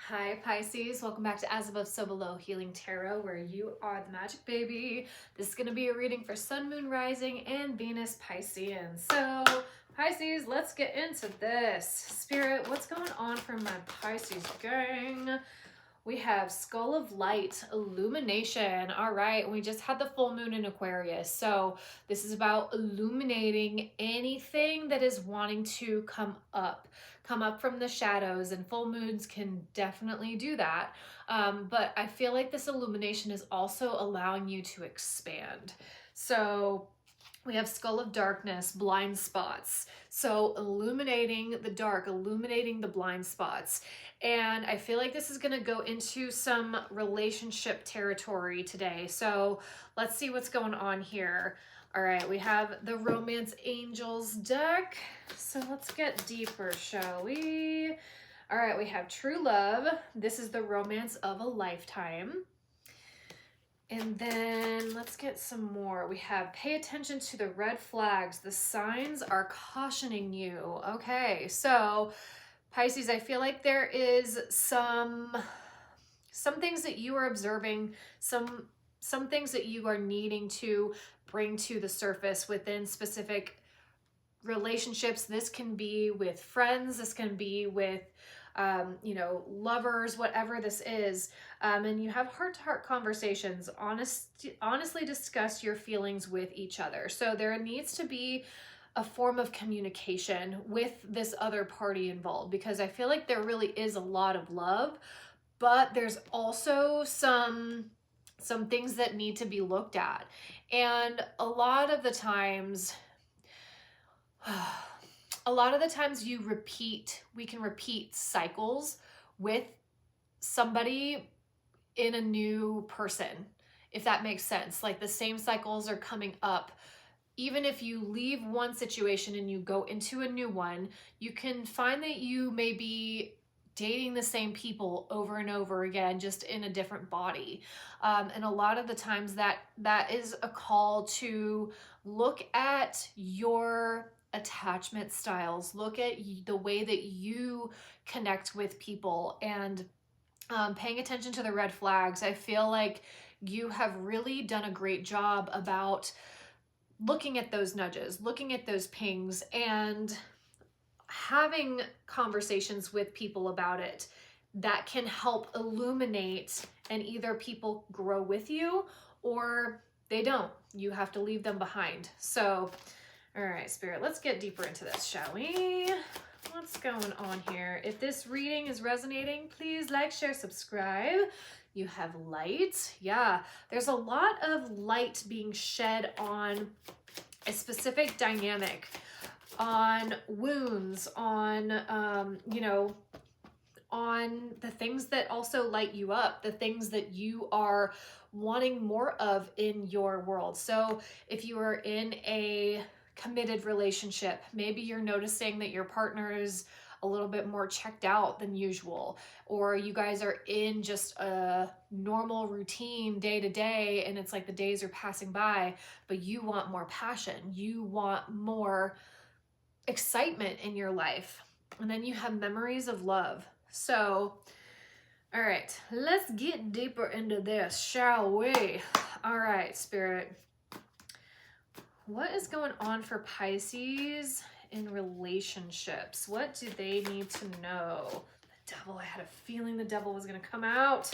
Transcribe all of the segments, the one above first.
Hi Pisces, welcome back to As Above So Below Healing Tarot, where you are the magic baby. This is going to be a reading for Sun, Moon, Rising, and Venus Piscean. So Pisces, let's get into this. Spirit, what's going on for my Pisces gang? We have Skull of Light, Illumination. All right, we just had the full moon in Aquarius. So this is about illuminating anything that is wanting to come up from the shadows, and full moons can definitely do that. But I feel like this illumination is also allowing you to expand. So we have Skull of Darkness, blind spots. So illuminating the dark, illuminating the blind spots. And I feel like this is going to go into some relationship territory today. So let's see what's going on here. All right, we have the Romance Angels deck. So let's get deeper, shall we? All right, we have True Love. This is the romance of a lifetime. And then let's get some more. We have pay attention to the red flags. The signs are cautioning you. Okay, so Pisces, I feel like there is some things that you are observing, some things that you are needing to bring to the surface within specific relationships. This can be with friends, this can be with lovers, whatever this is, and you have heart-to-heart conversations. Honestly discuss your feelings with each other. So there needs to be a form of communication with this other party involved, because I feel like there really is a lot of love, but there's also some things that need to be looked at. And a lot of the times we can repeat cycles with somebody in a new person, if that makes sense. Like the same cycles are coming up. Even if you leave one situation and you go into a new one, you can find that you may be dating the same people over and over again, just in a different body. And a lot of the times that is a call to look at your attachment styles, look at the way that you connect with people, and paying attention to the red flags. I feel like you have really done a great job about looking at those nudges, looking at those pings, and having conversations with people about it that can help illuminate, and either people grow with you or they don't. You have to leave them behind. So, all right, Spirit, let's get deeper into this, shall we? What's going on here? If this reading is resonating, please like, share, subscribe. You have light. Yeah, there's a lot of light being shed on a specific dynamic, on wounds, on, on the things that also light you up, the things that you are wanting more of in your world. So if you are in a committed relationship, maybe you're noticing that your partner is a little bit more checked out than usual, or you guys are in just a normal routine day to day, and it's like the days are passing by, but you want more passion, you want more excitement in your life. And then you have memories of love. So, all right, let's get deeper into this, shall we? All right, Spirit, what is going on for Pisces in relationships? What do they need to know? The devil, I had a feeling the devil was going to come out.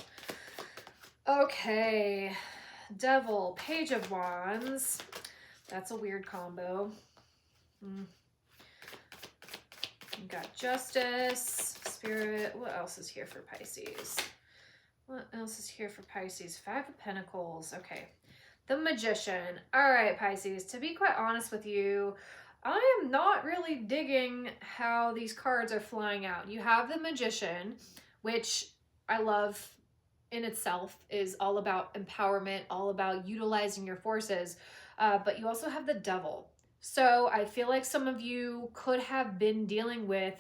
Okay, devil, page of wands. That's a weird combo. You got justice, Spirit. What else is here for Pisces? What else is here for Pisces? Five of Pentacles. Okay. The Magician. All right, Pisces. To be quite honest with you, I am not really digging how these cards are flying out. You have the Magician, which I love in itself, is all about empowerment, all about utilizing your forces. But you also have the Devil. So I feel like some of you could have been dealing with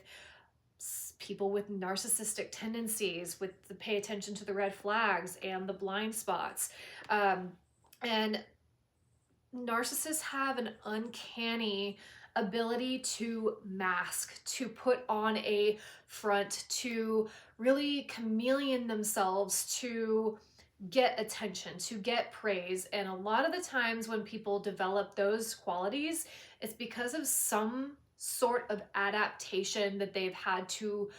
people with narcissistic tendencies, with the pay attention to the red flags and the blind spots. And narcissists have an uncanny ability to mask, to put on a front, to really chameleon themselves to get attention, to get praise. And a lot of the times when people develop those qualities, it's because of some sort of adaptation that they've had to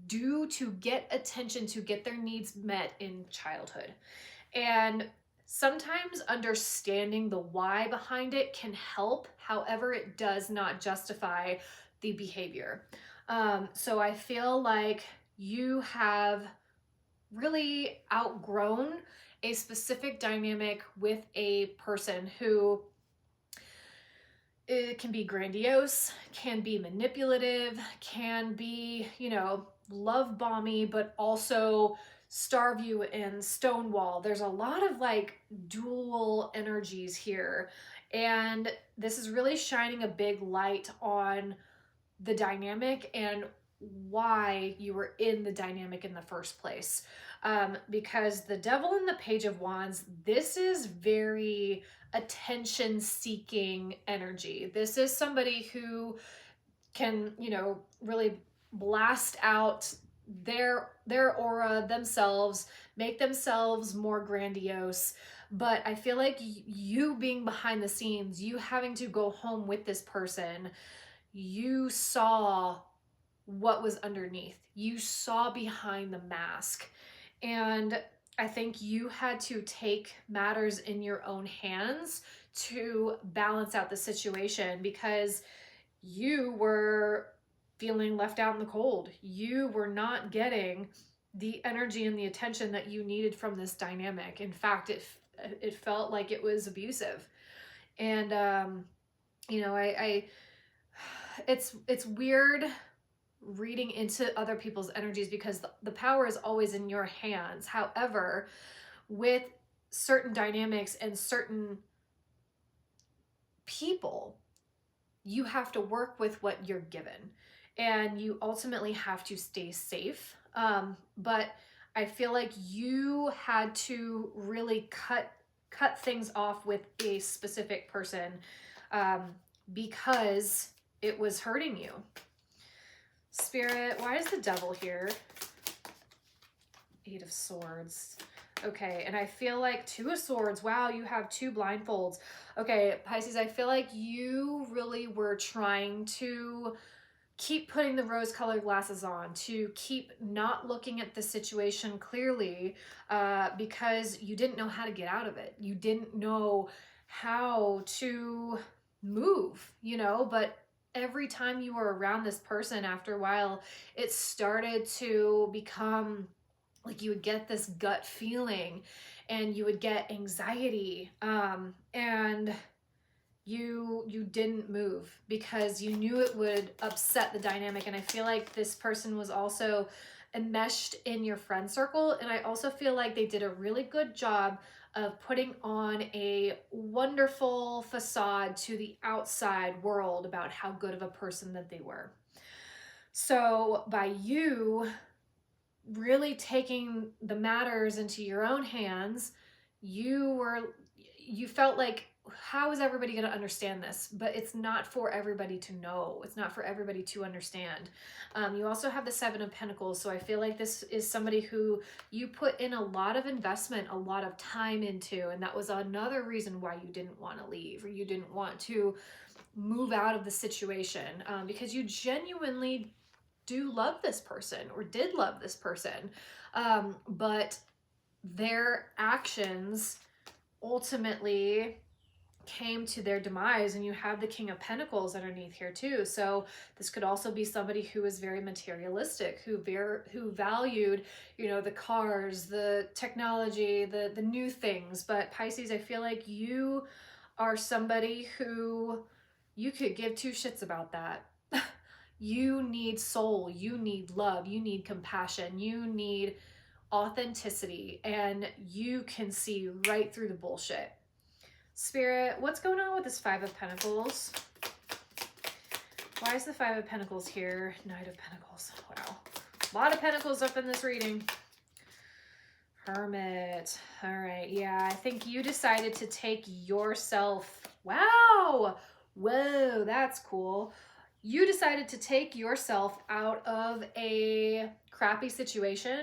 do to get attention, to get their needs met in childhood. And sometimes understanding the why behind it can help. However, it does not justify the behavior. So I feel like you have really outgrown a specific dynamic with a person who it can be grandiose, can be manipulative, can be, love bomby, but also starve you and stonewall. There's a lot of like dual energies here. And this is really shining a big light on the dynamic and why you were in the dynamic in the first place. Because the Devil and the Page of Wands, this is very attention-seeking energy. This is somebody who can, really blast out their aura themselves, make themselves more grandiose. But I feel like you being behind the scenes, you having to go home with this person, you saw what was underneath. You saw behind the mask. And I think you had to take matters in your own hands to balance out the situation because you were feeling left out in the cold. You were not getting the energy and the attention that you needed from this dynamic. In fact, it felt like it was abusive. And it's weird reading into other people's energies because the power is always in your hands. However, with certain dynamics and certain people, you have to work with what you're given and you ultimately have to stay safe. But I feel like you had to really cut things off with a specific person because it was hurting you. Spirit, why is the Devil here? 8 of Swords. Okay, and I feel like 2 of Swords. Wow, you have 2 blindfolds. Okay, Pisces, I feel like you really were trying to keep putting the rose-colored glasses on, to keep not looking at the situation clearly because you didn't know how to get out of it. You didn't know how to move, but every time you were around this person, after a while, it started to become like you would get this gut feeling and you would get anxiety and you didn't move because you knew it would upset the dynamic. And I feel like this person was also enmeshed in your friend circle. And I also feel like they did a really good job of putting on a wonderful facade to the outside world about how good of a person that they were. So by you really taking the matters into your own hands, you felt like, how is everybody going to understand this? But it's not for everybody to know. It's not for everybody to understand. You also have the 7 of Pentacles. So I feel like this is somebody who you put in a lot of investment, a lot of time into. And that was another reason why you didn't want to leave or you didn't want to move out of the situation because you genuinely do love this person or did love this person. But their actions ultimately came to their demise. And you have the King of Pentacles underneath here too. So this could also be somebody who is very materialistic, who valued, the cars, the technology, the new things. But Pisces, I feel like you are somebody who you could give 2 shits about that. You need soul, you need love, you need compassion, you need authenticity, and you can see right through the bullshit. Spirit, what's going on with this 5 of Pentacles? Why is the 5 of Pentacles here? Knight of Pentacles. Wow. A lot of Pentacles up in this reading. Hermit. All right. Yeah, I think you decided to take yourself. Wow. Whoa, that's cool. You decided to take yourself out of a crappy situation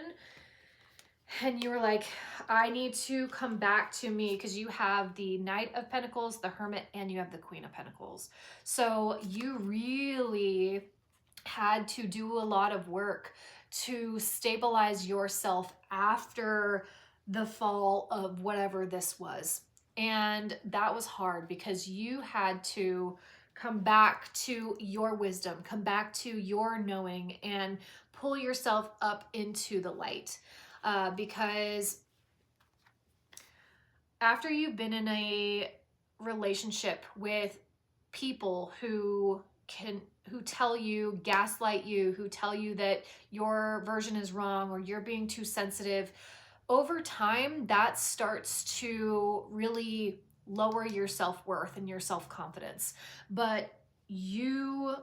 and you were like, I need to come back to me, because you have the Knight of Pentacles, the Hermit, and you have the Queen of Pentacles. So you really had to do a lot of work to stabilize yourself after the fall of whatever this was. And that was hard because you had to come back to your wisdom, come back to your knowing, and pull yourself up into the light. Because after you've been in a relationship with people who tell you, gaslight you, who tell you that your version is wrong or you're being too sensitive, over time that starts to really lower your self-worth and your self-confidence. But you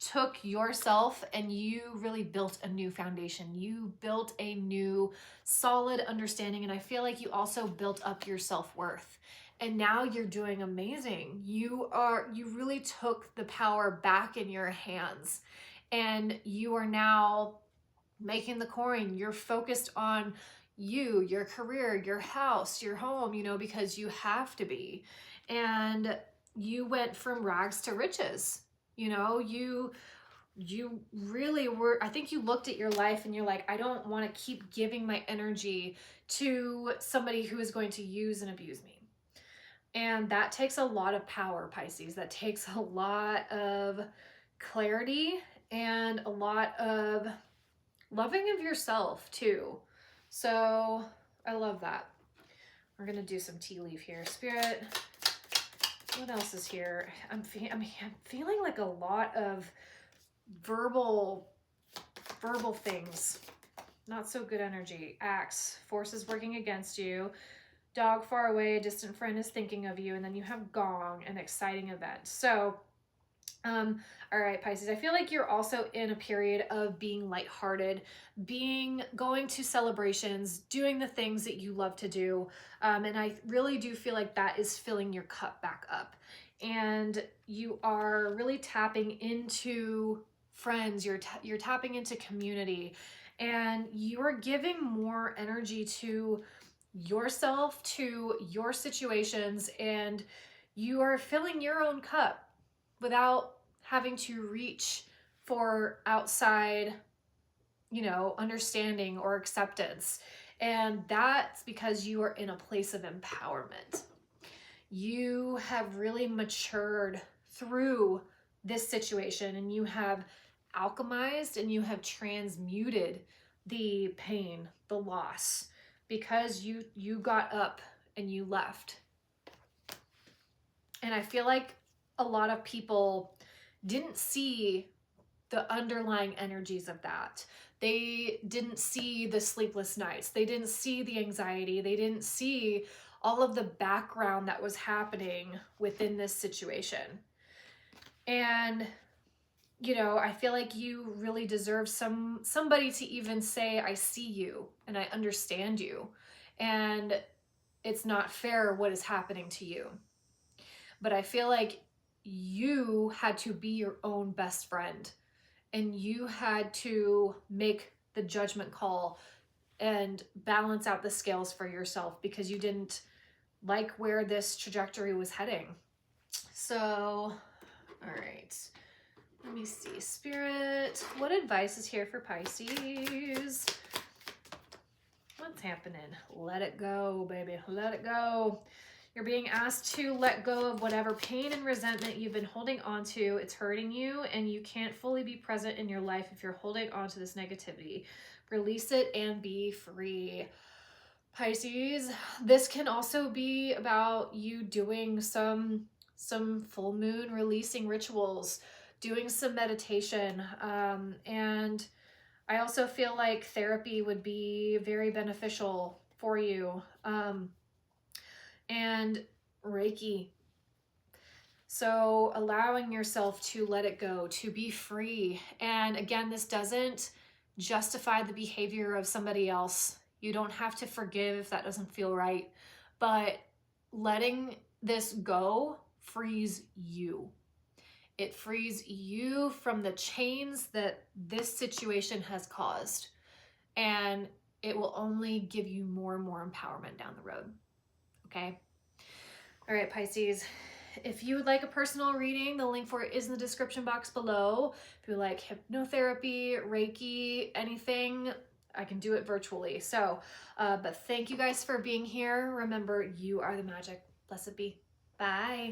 took yourself and you really built a new foundation. You built a new solid understanding, and I feel like you also built up your self-worth. And now you're doing amazing. You really took the power back in your hands, and you are now making the coin. You're focused on you, your career, your house, your home, you know, because you have to be. And you went from rags to riches. You know, you really were, I think you looked at your life and you're like, I don't want to keep giving my energy to somebody who is going to use and abuse me. And that takes a lot of power, Pisces. That takes a lot of clarity and a lot of loving of yourself too. So I love that. We're going to do some tea leaf here. Spirit, what else is here? I'm feeling like a lot of verbal things. Not so good energy. Axe, forces working against you. Dog far away, a distant friend is thinking of you. And then you have gong, an exciting event. So, all right, Pisces, I feel like you're also in a period of being lighthearted, going to celebrations, doing the things that you love to do. And I really do feel like that is filling your cup back up. And you are really tapping into friends, you're tapping into community, and you're giving more energy to yourself, to your situations, and you are filling your own cup without having to reach for outside, you know, understanding or acceptance. And that's because you are in a place of empowerment. You have really matured through this situation, and you have alchemized and you have transmuted the pain, the loss, because you got up and you left. And I feel like a lot of people didn't see the underlying energies of that. They didn't see the sleepless nights. They didn't see the anxiety. They didn't see all of the background that was happening within this situation. And, you know, I feel like you really deserve somebody to even say, I see you and I understand you. And it's not fair what is happening to you. But I feel like you had to be your own best friend, and you had to make the judgment call and balance out the scales for yourself because you didn't like where this trajectory was heading. So, all right, let me see. Spirit, what advice is here for Pisces? What's happening? Let it go, baby. Let it go. You're being asked to let go of whatever pain and resentment you've been holding on to. It's hurting you, and you can't fully be present in your life if you're holding on to this negativity. Release it and be free. Pisces, this can also be about you doing some full moon releasing rituals, doing some meditation, and I also feel like therapy would be very beneficial for you. And REIKI. So allowing yourself to let it go, to be free. And again, this doesn't justify the behavior of somebody else. You don't have to forgive if that doesn't feel right. But letting this go frees you. It frees you from the chains that this situation has caused. And it will only give you more and more empowerment down the road. Okay? All right, Pisces. If you would like a personal reading, the link for it is in the description box below. If you like hypnotherapy, Reiki, anything, I can do it virtually. So, but thank you guys for being here. Remember, you are the magic. Blessed be. Bye.